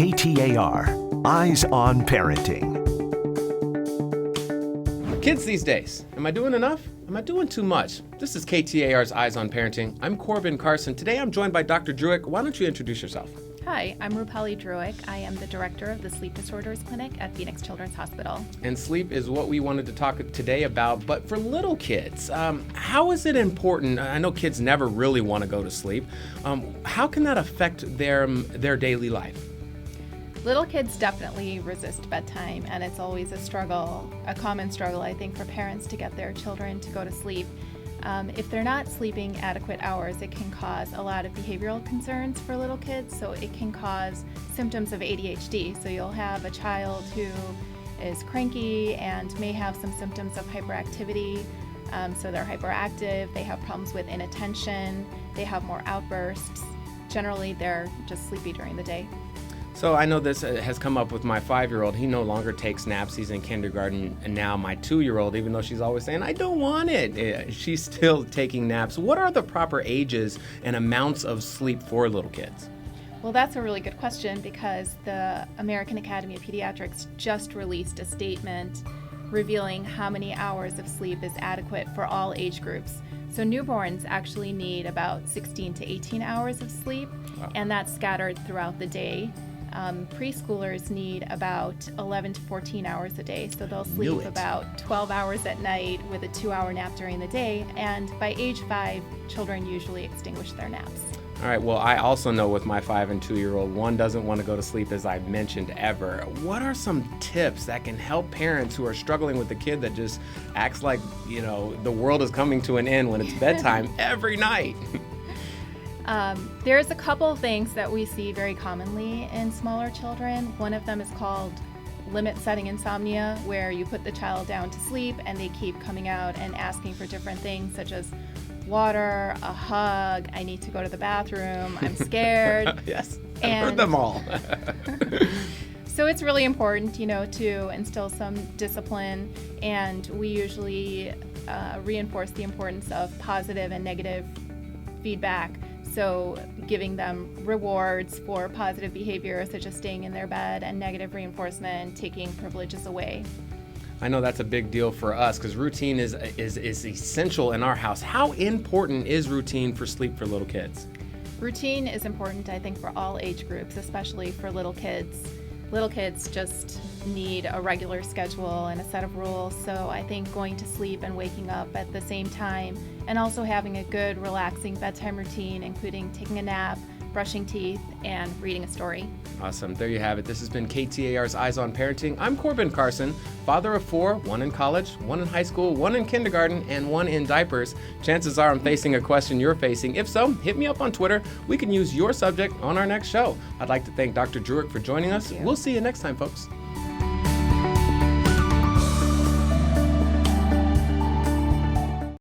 KTAR, Eyes on Parenting. Kids these days, am I doing enough? Am I doing too much? This is KTAR's Eyes on Parenting. I'm Corbin Carson. Today I'm joined by Dr. Druick. Why don't you introduce yourself? Hi, I'm Rupali Druick. I am the director of the Sleep Disorders Clinic at Phoenix Children's Hospital. And sleep is what we wanted to talk today about, but for little kids, how is it important? I know kids never really want to go to sleep. How can that affect their daily life? Little kids definitely resist bedtime, and it's always a common struggle, I think, for parents to get their children to go to sleep. If they're not sleeping adequate hours, it can cause a lot of behavioral concerns for little kids. So it can cause symptoms of ADHD. So you'll have a child who is cranky and may have some symptoms of hyperactivity. So they're hyperactive, they have problems with inattention, they have more outbursts. Generally, they're just sleepy during the day. So I know this has come up with my 5-year-old. He no longer takes naps. He's in kindergarten. And now my 2-year-old, even though she's always saying, I don't want it, she's still taking naps. What are the proper ages and amounts of sleep for little kids? Well, that's a really good question because the American Academy of Pediatrics just released a statement revealing how many hours of sleep is adequate for all age groups. So newborns actually need about 16 to 18 hours of sleep, and that's scattered throughout the day. Preschoolers need about 11 to 14 hours a day, so they'll sleep about 12 hours at night with a 2-hour nap during the day, and by age 5, children usually extinguish their naps. All right, well, I also know with my 5 and 2-year-old, one doesn't want to go to sleep, as I've mentioned, ever. What are some tips that can help parents who are struggling with a kid that just acts like, the world is coming to an end when it's bedtime every night? There's a couple things that we see very commonly in smaller children. One of them is called limit setting insomnia, where you put the child down to sleep and they keep coming out and asking for different things such as water, a hug, I need to go to the bathroom, I'm scared. Yes, I've heard them all. So it's really important, to instill some discipline, and we usually reinforce the importance of positive and negative feedback. So giving them rewards for positive behavior, such as staying in their bed, and negative reinforcement, taking privileges away. I know that's a big deal for us because routine is essential in our house. How important is routine for sleep for little kids? Routine is important, I think, for all age groups, especially for little kids. Little kids just need a regular schedule and a set of rules, so I think going to sleep and waking up at the same time, and also having a good, relaxing bedtime routine, including taking a nap, brushing teeth, and reading a story. Awesome. There you have it. This has been KTAR's Eyes on Parenting. I'm Corbin Carson, father of 4, 1 in college, 1 in high school, 1 in kindergarten, and 1 in diapers. Chances are I'm facing a question you're facing. If so, hit me up on Twitter. We can use your subject on our next show. I'd like to thank Dr. Druick for joining us. We'll see you next time, folks.